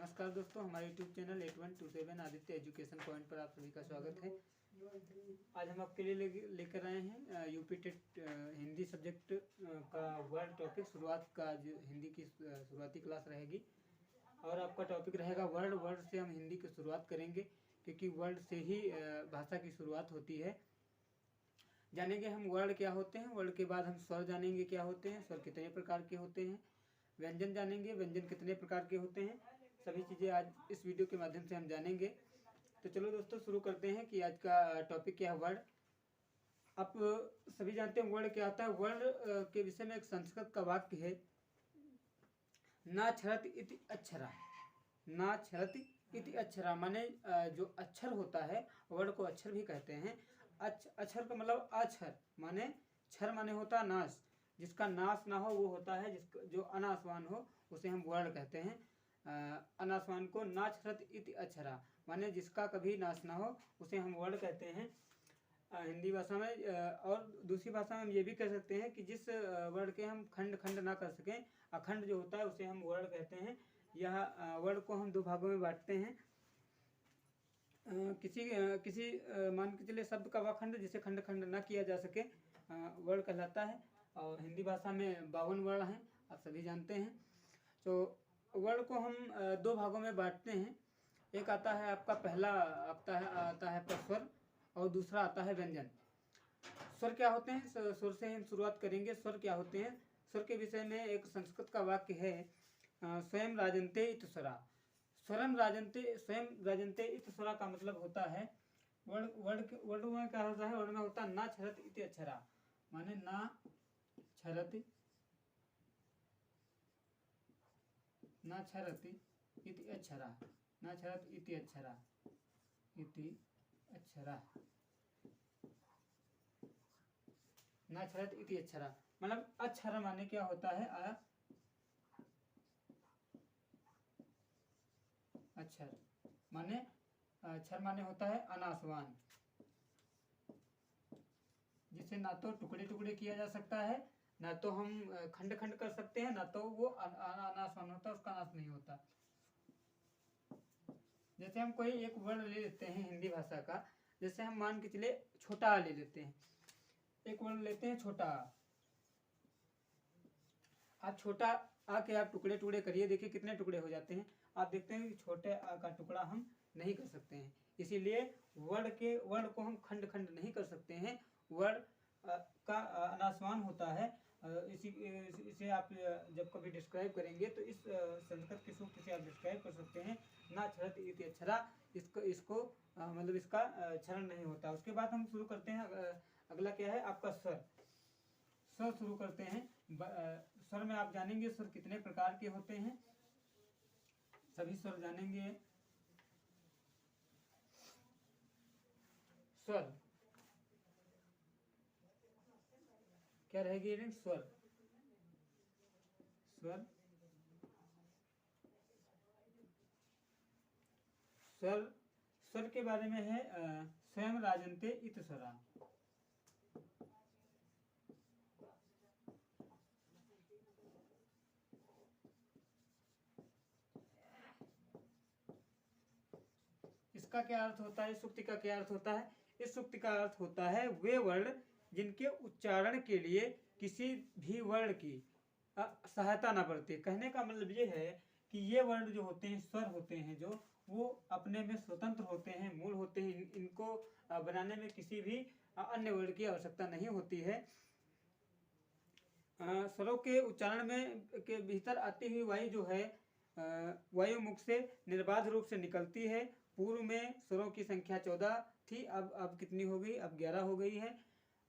नमस्कार दोस्तों, हमारे YouTube channel 8127 Aditya education point पर आप सभी का स्वागत है। आज हम आपके लिए लेकर आए हैं यूपी टेट हिंदी सब्जेक्ट का वर्ड टॉपिक शुरुआत का, जो हिंदी की शुरुआती क्लास रहेगी। और आपका टॉपिक रहेगा वर्ड। वर्ड से हम हिंदी की शुरुआत करेंगे, क्योंकि वर्ड से ही भाषा की शुरुआत होती है। जानेंगे हम वर्ड क्या होते हैं। वर्ड के बाद हम स्वर जानेंगे क्या होते हैं, स्वर कितने प्रकार के होते हैं। व्यंजन जानेंगे, व्यंजन कितने प्रकार के होते हैं। सभी चीज़ें आज इस वीडियो के माध्यम से हम जानेंगे। तो चलो दोस्तों, शुरू करते हैं कि आज का टॉपिक क्या है, वर्ड। आप सभी जानते हैं वर्ड क्या होता है। वर्ड के विषय में एक संस्कृत का वाक्य है, ना छरत इति अक्षरा। ना छरत इति अक्षरा माने जो अक्षर होता है, वर्ड को अक्षर भी कहते हैं। अक्षर का मतलब अक्षर माने, क्षर माने होता है नाश। जिसका नाश ना हो वो होता है, जिसका जो अनासवान हो उसे हम वर्ण कहते हैं। अनासवान को ना छरत इति अक्षरा माने जिसका कभी नाश ना हो उसे हम वर्ण कहते हैं हिंदी भाषा में। और दूसरी भाषा में हम ये भी कह सकते हैं कि जिस वर्ण के हम खंड खंड ना कर सकें, अखंड जो होता है उसे हम वर्ण कहते हैं। यह वर्ण को हम दो भागों में बांटते हैं। किसी मान के चलिए शब्द का वह खंड जिसे खंड खंड ना किया जा सके वर्ण कहलाता है। और हिंदी भाषा में 52 वर्ण हैं, आप सभी जानते हैं। तो वर्ण को हम दो भागों में बांटते हैं। एक आता है आपका, पहला आता है प्रस्वर, और दूसरा आता है व्यंजन। स्वर क्या होते हैं, स्वर से हम शुरुआत करेंगे। स्वर क्या होते हैं, स्वर के विषय में एक संस्कृत का वाक्य है, स्वयं राजन्ते इत स्वरा। स्वयं राजन्ते इत स्वरा का मतलब होता है, वर्ड में क्या होता है, वर्ड में होता है ना छरत इति अक्षरा माने ना छरत इति अक्षरा, ना छरत इति अक्षरा ना छरत इति अक्षरा मतलब अक्षर माने क्या होता है, अक्षर माने, अक्षर माने होता है अनासवान, जिसे ना तो टुकड़े टुकड़े किया जा सकता है, ना तो हम खंड खंड कर सकते हैं, ना तो वो अनासवान होता है, उसका नाश नहीं होता। जैसे हम कोई एक वर्ड ले लेते हैं हिंदी भाषा का, जैसे हम मान के चले छोटा आ ले लेते हैं। एक वर्ड लेते हैं छोटा आ। आप छोटा आ के आप टुकड़े टुकड़े करिए, देखिए कितने टुकड़े हो जाते हैं। आप देखते हैं कि छोटे आ का टुकड़ा हम नहीं कर सकते हैं, इसीलिए वर्ड को हम खंड खंड नहीं कर सकते हैं। वर्ड का अनासवान होता है। इसे आप जब कभी डिस्क्राइब करेंगे तो इस संस्कृत के सूत्र से आप डिस्क्राइब कर सकते हैं, ना छरत इति अक्षरा। इसको मतलब इसका क्षरण नहीं होता। उसके बाद हम शुरू करते हैं, अगला क्या है आपका स्वर। स्वर शुरू करते हैं। स्वर में आप जानेंगे स्वर कितने प्रकार के होते हैं, सभी स्वर जानेंगे। स्वर क्या रहेगी, स्वर स्वर स्वर स्वर के बारे में है, स्वयं राजन्ते इत स्वरा। इसका क्या अर्थ होता है, इस सूक्ति का क्या अर्थ होता है। इस सूक्ति का अर्थ होता है वे वर्ण जिनके उच्चारण के लिए किसी भी वर्ण की सहायता ना बरते। कहने का मतलब ये है कि ये वर्ण जो होते हैं, स्वर होते हैं, जो वो अपने में स्वतंत्र होते हैं, मूल होते हैं। इनको बनाने में किसी भी अन्य वर्ण की आवश्यकता नहीं होती है। स्वरों के उच्चारण में के भीतर आती हुई वायु जो है, वायु मुख से निर्बाध रूप से निकलती है। पूर्व में स्वरों की संख्या 14 थी, अब कितनी हो गई, अब 11 हो गई है।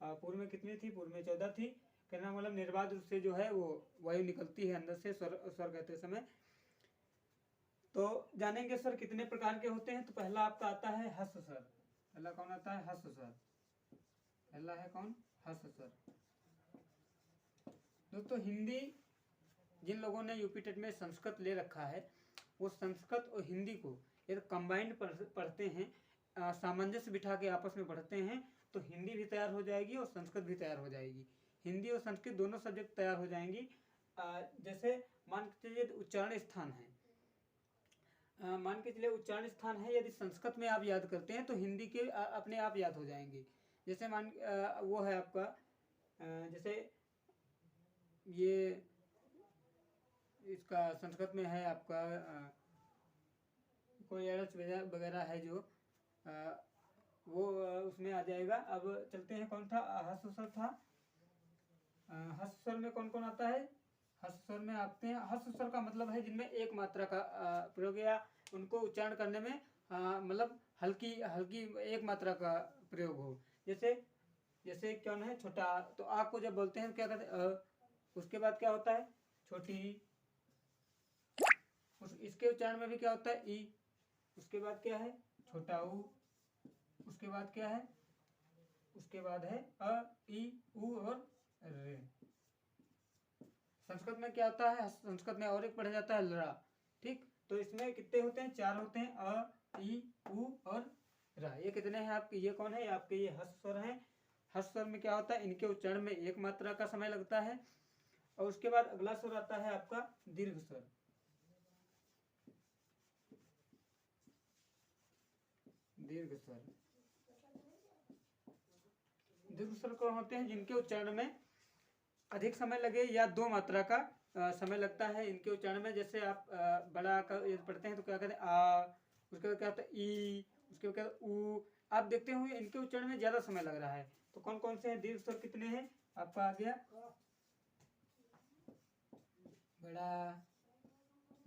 पूर्व में कितनी थी, पूर्व में 14 थी। कहना मतलब निर्बाध रूप से जो है वो वायु निकलती है अंदर से स्वर कहते समय। तो जानेंगे स्वर कितने प्रकार के होते हैं। तो पहला आपका आता है हस स्वर। पहला कौन आता है, हस स्वर। पहला है कौन, हस स्वर। दोस्तों, हिंदी जिन लोगों ने यूपी टेट में संस्कृत ले रखा है, वो संस्कृत और हिंदी को यदि कंबाइंड पढ़ते हैं, सामंजस्य बिठा के आपस में पढ़ते हैं, तो हिंदी भी तैयार हो जाएगी और संस्कृत भी तैयार हो जाएगी। हिंदी और संस्कृत दोनों सब्जेक्ट तैयार हो जाएंगी। जैसे मान के चलिए उच्चारण स्थान है, मान के चलिए उच्चारण स्थान है, यदि संस्कृत में आप याद करते हैं तो हिंदी के अपने आप याद हो जाएंगे। जैसे वो है आपका जैसे ये इसका संस्कृत में है आपका कोई एरच वगैरह है जो वो उसमें आ जाएगा। अब चलते हैं, कौन था हस्व स्वर था, हस्व स्वर में कौन कौन आता है? हस्व स्वर में आते हैं, हस्व स्वर का मतलब है जिनमें एक मात्रा का प्रयोग या उनको उच्चारण करने में मतलब हल्की हल्की एक मात्रा का प्रयोग हो। जैसे जैसे कौन है छोटा, तो आ को जब बोलते हैं क्या कहते हैं उसके बाद क्या होता है छोटी, इसके उच्चारण में भी क्या होता है ई, उसके बाद क्या है छोटा ऊ, उसके बाद क्या है, उसके बाद है अ ई उ और रे। संस्कृत में क्या होता है, संस्कृत में और एक पढ़ा जाता है लरा, ठीक। तो इसमें कितने होते हैं? 4 होते हैं, अ ई उ और रा। ये कितने हैं आपके? ये कौन है आपके? ये हस्व स्वर हैं। हस्व स्वर में क्या होता है, इनके उच्चारण में एक मात्रा का समय लगता है। और उसके बाद अगला स्वर आता है आपका दीर्घ स्वर। दीर्घ स्वर, दीर्घ स्वर कौन होते हैं? जिनके उच्चारण में अधिक समय लगे या 2 मात्रा का समय लगता है इनके उच्चारण में। जैसे आप बड़ा का पढ़ते हैं तो क्या कहते हैं आ, उसके बाद क्या होता है ई, उसके बाद क्या होता है ऊ। आप देखते होंगे इनके उच्चारण में ज्यादा समय लग रहा है। तो कौन कौन से हैं दीर्घ स्वर? कितने हैं आपका? आ गया बड़ा,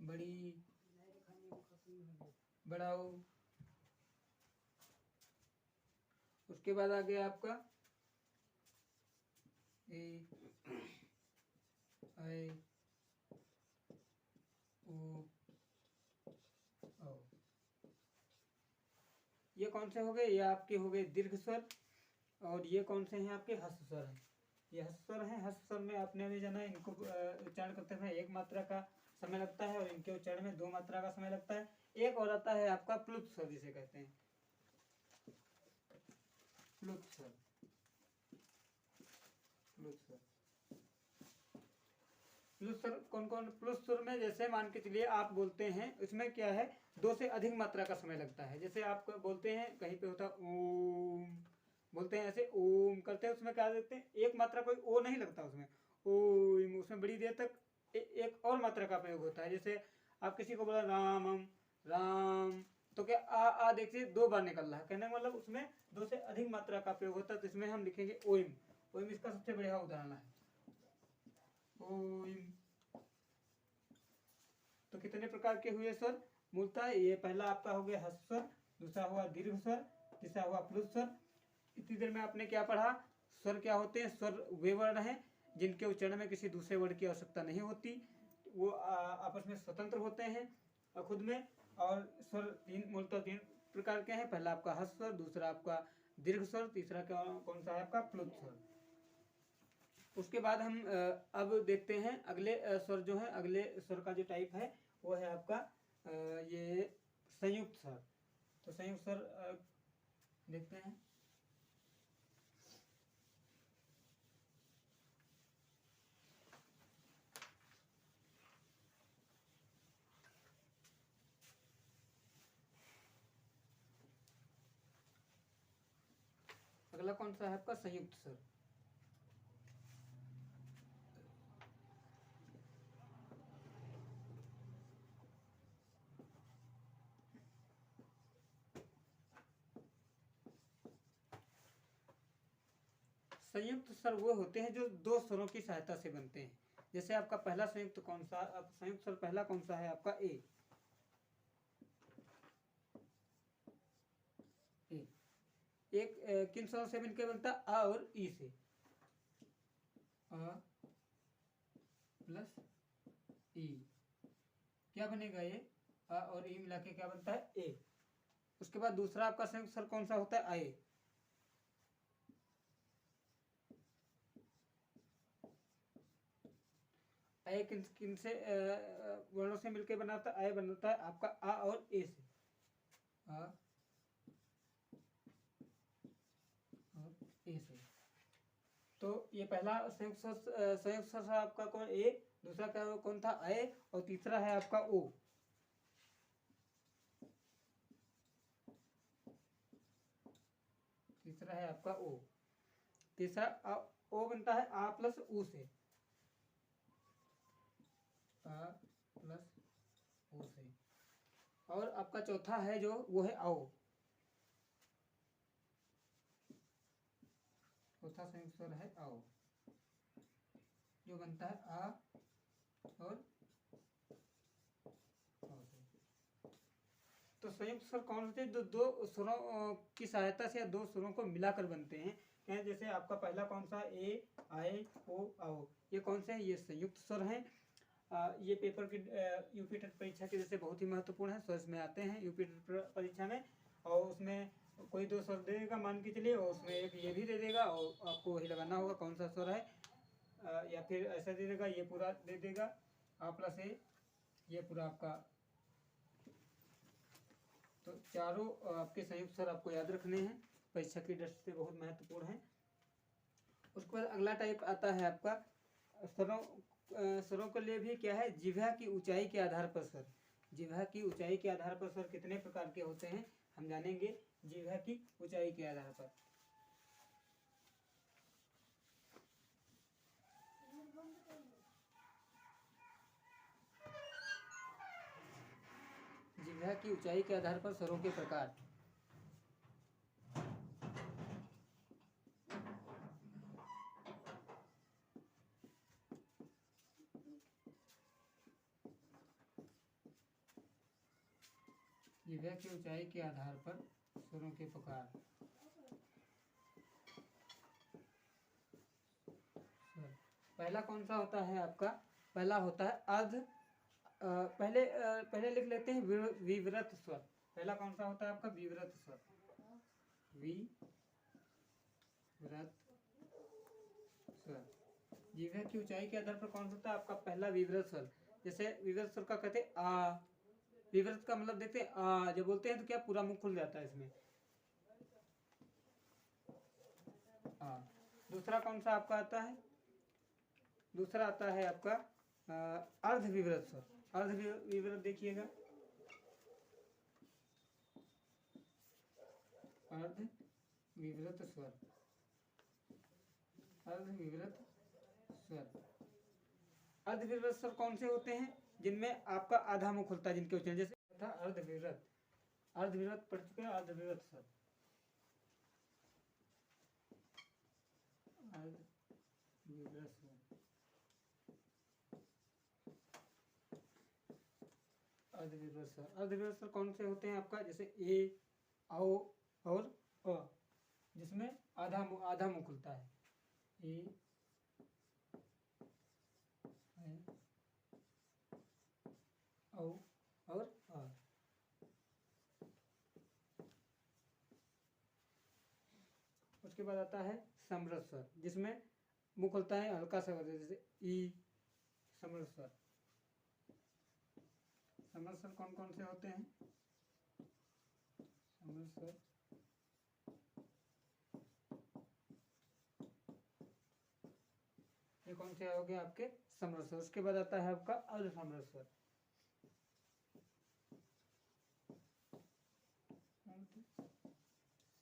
बड़ी, बड़ाऊ, उसके बाद आ गया आपका ए, ऐ, उ, औ। ये कौन से हो गए? ये आपके हो गए दीर्घ स्वर। और ये कौन से हैं आपके? हस्व स्वर हैं। ये हस्व स्वर हैं। हस्व स्वर में आपने अभी जाना, इनको उच्चारण करते समय एक मात्रा का समय लगता है और इनके उच्चारण में 2 मात्रा का समय लगता है। एक और आता है आपका प्लुत स्वर, जिसे कहते हैं प्लुत स्वर। प्लुत स्वर, प्लुत स्वर कौन कौन? प्लुत स्वर में जैसे मान के चलिए आप बोलते हैं, इसमें क्या है 2 से अधिक मात्रा का समय लगता है। जैसे आप बोलते हैं कहीं पे होता ओम, बोलते हैं ऐसे ओम करते हैं, उसमें क्या देते हैं एक मात्रा, कोई ओ नहीं लगता उसमें, ओम, उसमें बड़ी देर तक एक और मात्रा का प्रयोग होता है। जैसे आप किसी को बोला रामम, राम, तो क्या आ देखिए 2 बार निकल रहा है, कहने का मतलब उसमें 2 से अधिक मात्रा का प्रयोग होता है। तो इसमें हम लिखेंगे ओम। ओम इसका सबसे बढ़िया उदाहरण है ओम। तो कितने प्रकार के हुए स्वर? मूलतः ये पहला आपका हो गया हस्व स्वर, दूसरा हुआ दीर्घ स्वर, तीसरा हुआ प्लुत स्वर। इतनी देर में आपने क्या पढ़ा? स्वर क्या होते हैं? स्वर वे वर्ण हैं जिनके उच्चारण में किसी दूसरे वर्ण की आवश्यकता नहीं होती, वो आपस में स्वतंत्र होते हैं खुद में। और स्वर मूलतः 3 प्रकार के हैं। पहला आपका हस्व स्वर, दूसरा आपका दीर्घ स्वर, तीसरा कौन सा है आपका? प्लुत स्वर। उसके बाद हम अब देखते हैं अगले स्वर जो है, अगले स्वर का जो टाइप है वो है आपका ये संयुक्त स्वर। तो संयुक्त स्वर देखते हैं। अगला कौन सा है आपका? संयुक्त स्वर। संयुक्त स्वर वो होते हैं जो 2 स्वरों की सहायता से बनते हैं। जैसे आपका पहला संयुक्त कौन सा? अब संयुक्त स्वर पहला कौन सा है आपका? ए। एक किन स्वरों से मिलकर बनता है? आ और ई से। अ प्लस ई, क्या बनेगा ये? आ और ई मिला के क्या बनता है? ए। उसके बाद दूसरा आपका संयुक्त स्वर कौन सा होता है? आए। आए किन से वर्णों से मिलकर बनाता है? आए बनता है आपका आ और ए से। आ और ए से। तो ये पहला संयुक्त स्वर आपका कौन? ए। दूसरा क्या कौन था? आए। और तीसरा है आपका ओ। तीसरा है आपका ओ। तीसरा ओ बनता है आ प्लस ऊ से, आ प्लस ऊ से। और आपका चौथा है जो वो है आओ। चौथा संयुक्त स्वर है आओ, जो बनता है आ और औ से। तो संयुक्त स्वर कौन होते हैं? जो दो स्वरों की सहायता से या दो स्वरों को मिलाकर बनते हैं। क्या है? जैसे आपका पहला कौन सा, ए, आए, ओ, आओ, ये कौन से हैं? ये संयुक्त स्वर हैं। ये पेपर की यूपी टेट परीक्षा के जैसे बहुत ही महत्वपूर्ण है, स्वर में आते हैं यूपी टेट परीक्षा में। और उसमें कोई दो स्वर दे देगा मान के चलिए, और उसमें एक ये भी दे देगा, और आपको वही लगाना होगा कौन सा स्वर है। या फिर ऐसा दे देगा, ये पूरा दे देगा आ प्लस ए, ये पूरा आपका। तो चारों आपके संयुक्त स्वर आपको याद रखने हैं, परीक्षा की दृष्टि से बहुत महत्वपूर्ण है। उसके बाद अगला टाइप आता है आपका स्वरों। स्वरों के लिए भी क्या है? जिह्वा की ऊंचाई के आधार पर स्वर। जिह्वा की ऊंचाई के आधार पर स्वर कितने प्रकार के होते हैं हम जानेंगे, जिह्वा की ऊंचाई के आधार पर। जिह्वा की ऊंचाई के आधार पर स्वरों के प्रकार। जिह्वा की ऊंचाई के आधार पर स्वरों के प्रकार। पहला कौन सा होता है आपका? पहला होता है अर्ध। पहले लिख लेते हैं विवृत स्वर। पहला कौन सा होता है आपका? विवृत स्वर। विवृत स्वर। जिह्वा की ऊंचाई के आधार पर कौन सा होता है आपका? पहला विवृत स्वर। जैसे विवृत स्वर का कहते हैं आ। विवृत का मतलब देखते हैं आ जब बोलते हैं तो क्या पूरा मुंह खुल जाता है इसमें, आ। दूसरा कौन सा आपका आता है? दूसरा आता है आपका अर्ध विवृत स्वर। अर्ध विवृत देखिएगा, अर्ध विवृत स्वर। अर्ध विवृत स्वर। अर्ध विवृत स्वर कौन से होते हैं? जिनमें आपका आधा मुंह खुलता है, जिनके उच्चारण जैसे था अर्ध विवृत। अर्ध विवृत पढ़ चुके हैं, अर्ध विवृत स्वर। अर्ध विवृत स्वर। अर्धविवृत स्वर। अर्धविवृत स्वर कौन से होते हैं आपका? जैसे ए, आओ और अ, जिसमें आधा मुंह खुलता है। ए, औ और अ। उसके बाद आता है समृत स्वर, जिसमें मुंह खुलता है हल्का सा, जैसे ई। समृत स्वर। समृत स्वर कौन कौन से होते हैं? समृत स्वर ये कौन से हो गए आपके? समृत स्वर। उसके बाद आता है आपका अर्ध समृत स्वर।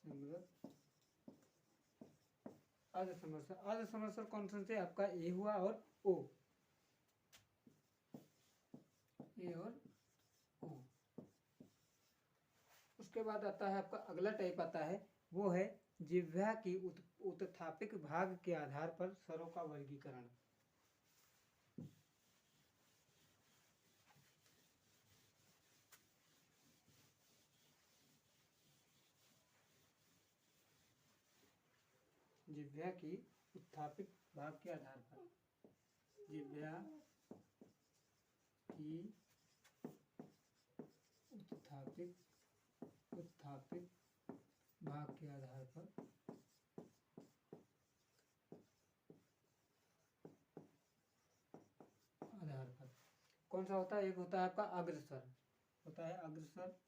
समृत, अर्ध समृत स्वर। अर्ध समृत स्वर कौन से आपका? ए हुआ और ओ। ए और ओ। उसके बाद आता है आपका अगला टाइप आता है, वो है जिह्वा की उत्थापिक भाग के आधार पर स्वरों का वर्गीकरण। जिह्वा की उत्थापिक भाग के आधार पर। जिह्वा की उत्थापिक भाग के आधार पर कौन सा होता है? एक होता है आपका अग्रस्वर, होता है अग्रस्वर।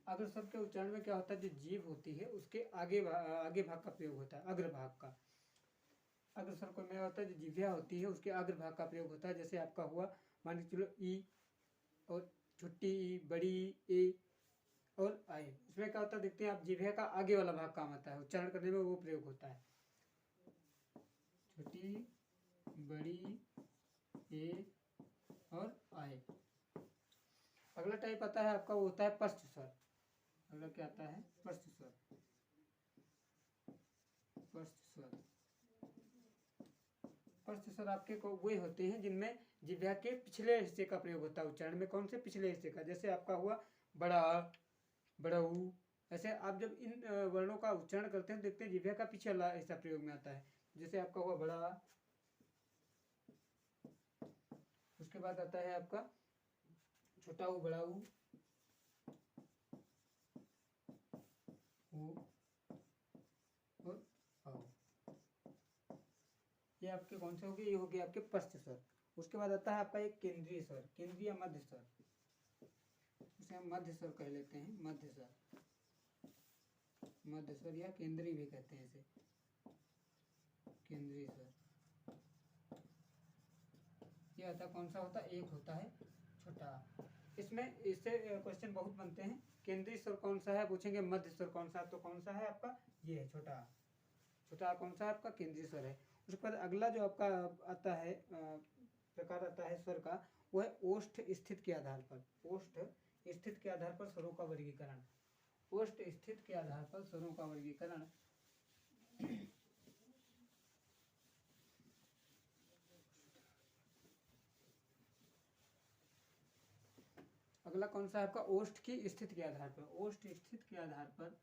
अग्रस्वर के उच्चारण में क्या होता है? जो जीभ होती है उसके आगे भाग का प्रयोग होता है, अग्रभाग का। अग्रस्वर को में होता है जो जिह्वा होती है उसके अग्रभाग का प्रयोग होता है। जैसे आपका हुआ मान के चलो ई, और छोटी ई, बड़ी ए और आए। इसमें क्या होता है देखते हैं आप, जिह्वा का आगे वाला भाग काम आता है, उच्चारण करने में वो प्रयोग होता है। छोटी, बड़ी, ए और आए। अगला टाइप आता है आपका, वो होता है पश्च स्वर। अगला क्या आता है? पश्च स्वर। पश्च स्वर। पश्च स्वर आपके को वे होते हैं जिनमें जिह्वा के पिछले हिस्से का प्रयोग होता है उच्चारण में। कौन से पिछले हिस्से का? जैसे आपका हुआ बड़ा, बड़ऊ। ऐसे आप जब इन वर्णों का उच्चारण करते हैं देखते हैं जिह्वा का पीछे वाला हिस्सा प्रयोग में आता है। जैसे आपका हुआ बड़ा, उसके बाद आता है आपका छोटा ऊ, बड़ा ऊ, और आओ। ये आपके कौन से हो गए? ये हो गए आपके पश्च स्वर। उसके बाद आता है आपका एक केंद्रीय स्वर, केंद्रीय मध्य स्वर, इसे हम मध्य स्वर कह लेते हैं। मध्य स्वर, मध्य स्वर या केंद्रीय भी कहते हैं इसे, केंद्रीय स्वर। ये आता कौन सा होता है? एक होता है छोटा। इसमें इससे क्वेश्चन बहुत बनते हैं। केंद्रीय स्वर कौन सा है पूछेंगे, मध्य स्वर कौन सा, तो कौन सा है आपका? ये है छोटा। छोटा कौन सा है आपका? केंद्रीय स्वर है। उसके बाद अगला जो आपका आता है प्रकार आता है स्वर का, वो है ओष्ठ स्थित के आधार पर। ओष्ठ स्थित के आधार पर स्वरों का वर्गीकरण। ओष्ठ स्थित के आधार पर स्वरों का वर्गीकरण। अगला कौन सा है आपका? ओष्ठ की स्थिति के आधार पर। ओष्ठ स्थित के आधार पर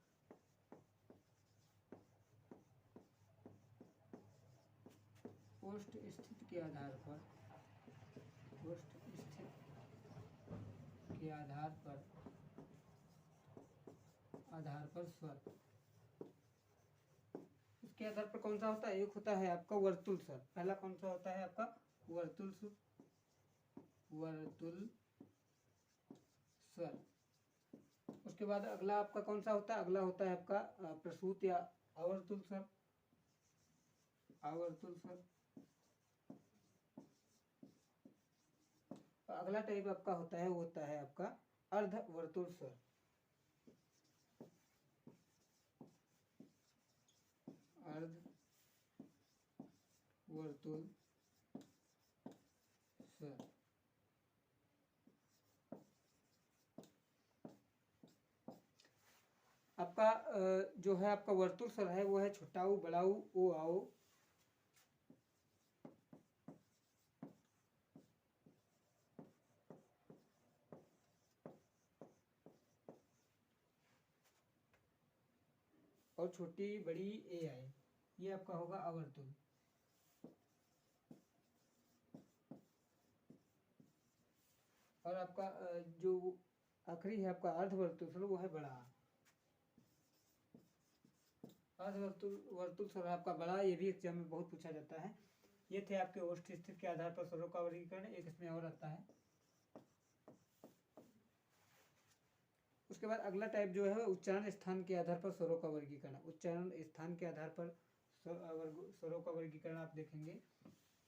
ओष्ठ स्थित के आधार पर ओष्ठ स्थित के आधार पर स्वर। इसके आधार पर कौन सा होता है? एक होता है आपका वर्तुल स्वर। पहला कौन सा होता है आपका? वर्तुल स्वर। वर्तुल स्वर। उसके बाद अगला आपका कौन सा होता है? अगला होता है आपका प्रसूत या आवर्तुल स्वर। आवर्तुल स्वर। अगला टाइप आपका होता है, वो होता है आपका अर्ध वर्तुल स्वर। अर्ध वर्तुल स्वर। आपका जो है आपका वर्तुल स्वर है वो है छोटा ऊ, बड़ा ऊ, ओ आओ। और छोटी बड़ी ए आए। ये आपका होगा अवर्तुल। और आपका जो आखिरी है आपका अर्धवर्तुल स्वर, वो है बड़ा। अर्धवर्तुल वर्तुल स्वर आपका बड़ा, ये भी एग्जाम में बहुत पूछा जाता है। ये थे आपके ओष्ठ स्थिति के आधार पर स्वरों का वर्गीकरण। एक इसमें और आता है। उसके बाद अगला टाइप जो है उच्चारण स्थान के आधार पर स्वरों का वर्गीकरण। उच्चारण स्थान के आधार पर स्वरों का वर्गीकरण आप देखेंगे।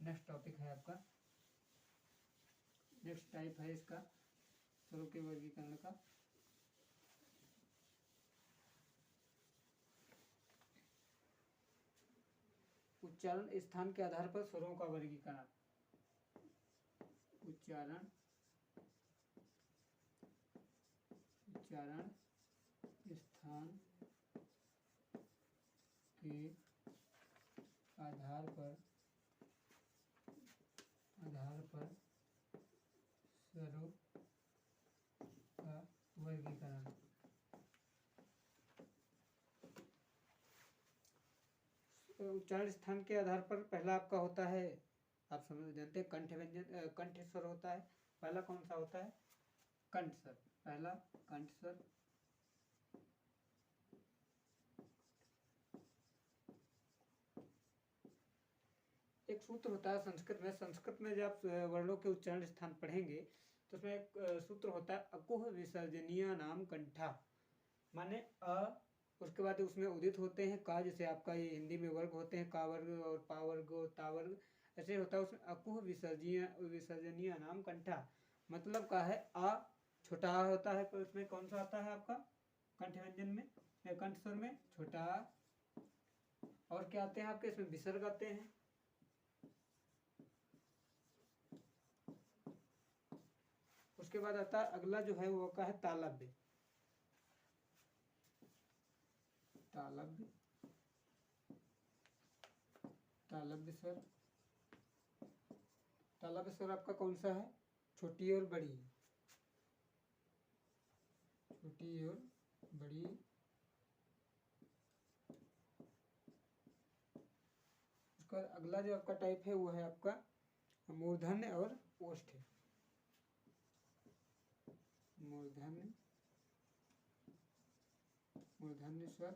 नेक्स्ट टॉपिक है आपका, नेक्स्ट टाइप है इसका स्वरों के वर्गीकरण का। उच्चारण स्थान के आधार पर स्वरों का वर्गीकरण। उच्चारण स्थान के आधार पर स्वरों का वर्गीकरण। उच्चारण स्थान के आधार पर पहला आपका होता है, आप समझ जानते हैं, कंठ व्यंजन, कंठ स्वर होता है। पहला कौन सा होता है? कंठ स्वर। पहला कंठ स्वर। एक सूत्र होता है संस्कृत में। संस्कृत में जब आप वर्णों के उच्चारण स्थान पढ़ेंगे तो उसमें एक सूत्र होता है, अकुह विसर्जनीय नाम कंठा। माने अ, उसके बाद उसमें उदित होते हैं का, जैसे आपका ये हिंदी में वर्ग होते हैं, का वर्ग और पा वर्ग और ता वर्ग, ऐसे होता है उसमें अकुह विसर्जनीय नाम कंठा। मतलब का है आ, छोटा आ होता है, तो इसमें कौन सा आता है आपका कंठ व्यंजन में या कंठ स्वर में छोटा आ। और क्या आते हैं आपके इसमें विसर्ग आते हैं। उसके बाद आता है अगला जो है वो का है तालव्य। तालव्य, तालव्य स्वर। तालव्य स्वर आपका कौन सा है, छोटी और बड़ी, छोटी और बड़ी। उसका अगला जो आपका टाइप है वो है आपका मूर्धन्य और ओष्ठ। मूर्धन्य, मूर्धन्य स्वर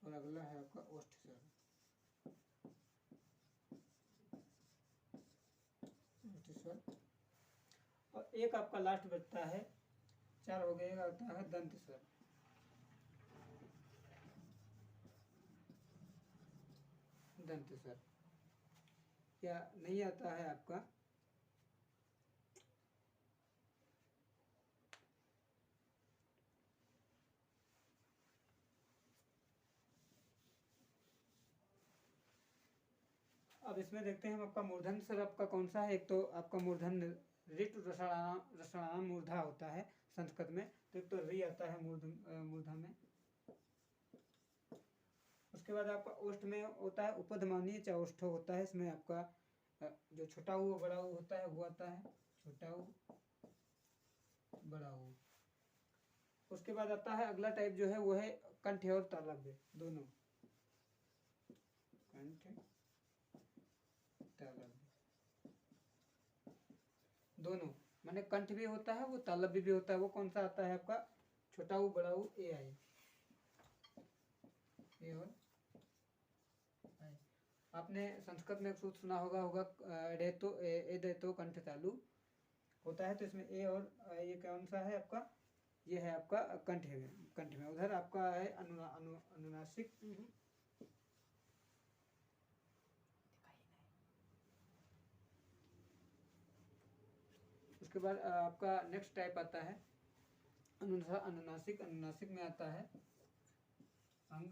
और अगला है आपका ओष्ठ स्वर। ओष्ठ स्वर। और एक आपका लास्ट बचता है, 4 हो गए, आता है दंत स्वर। दंत स्वर क्या नहीं आता है आपका, अब इसमें देखते हैं हम आपका मूर्धन्य स्वर आपका कौन सा है। एक तो आपका मूर्धन्य ऋतु रसायन मूर्धा होता है संस्कृत में, तो एक तो री आता है मूर्धा में। उसके बाद आपका ओष्ठ में होता है उपधमानीय चौष्ठ होता है, इसमें आपका जो छोटा ऊ बड़ा ऊ होता है वो आता है, छोटा ऊ बड़ा ऊ। उसके बाद आता है अगला टाइप जो है वो है कंठ और तालव्य दोनों, कंठ तालव्य दोनों, माने कंठ भी होता है वो तालव्य भी होता है। वो कौन सा आता है आपका छोटा ऊ बड़ा ऊ ए आई, ए और आई। आपने संस्कृत में एक सूत्र सुना होगा रेतो ए देतो कंठ तालु होता है, तो इसमें ए और ये कौन सा है आपका, ये है आपका कंठ है, कंठ में। उधर आपका है अनुनासिक। उसके बाद आपका नेक्स्ट टाइप आता है अनुनासिक। अनुनासिक में आता है अंग,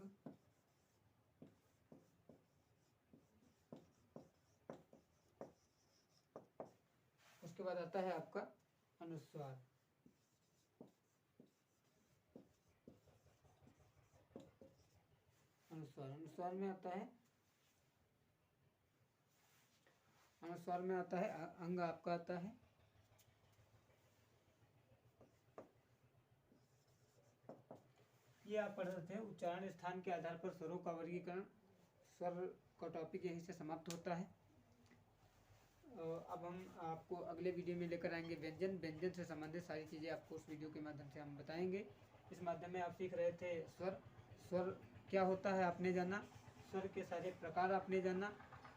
उसके बाद आता है आपका अनुस्वार। अनुस्वार, अनुस्वार में आता है, अनुस्वार में आता है अंग आपका आता है ये आप पढ़ रहे थे उच्चारण स्थान के आधार पर स्वरों का वर्गीकरण। स्वर का टॉपिक यहीं से समाप्त होता है। अब हम आपको अगले वीडियो में लेकर आएंगे व्यंजन। व्यंजन से संबंधित सारी चीज़ें आपको उस वीडियो के माध्यम से हम बताएंगे। इस माध्यम में आप सीख रहे थे स्वर, स्वर क्या होता है आपने जाना, स्वर के सारे प्रकार आपने जाना।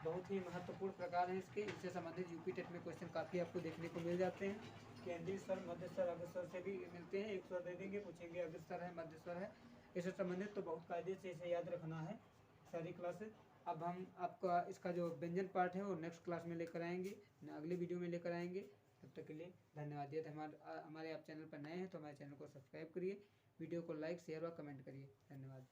बहुत ही महत्वपूर्ण प्रकार हैं इसके, इससे संबंधित यूपी टेट में क्वेश्चन काफ़ी आपको देखने को मिल जाते हैं। केंद्रीय स्वर, मध्य स्वर, अग्रस्वर से भी मिलते हैं। एक स्वर दे देंगे, पूछेंगे अग्रस्वर है मध्य स्वर है, इससे संबंधित तो बहुत कायदे से इसे याद रखना है सारी क्लासेस। अब हम आपका इसका जो व्यंजन पार्ट है वो नेक्स्ट क्लास में लेकर आएंगे, अगले वीडियो में लेकर आएंगे। तब तक के लिए धन्यवाद। यदि हमारे आप चैनल पर नए हैं तो हमारे चैनल को सब्सक्राइब करिए, वीडियो को लाइक शेयर और कमेंट करिए। धन्यवाद।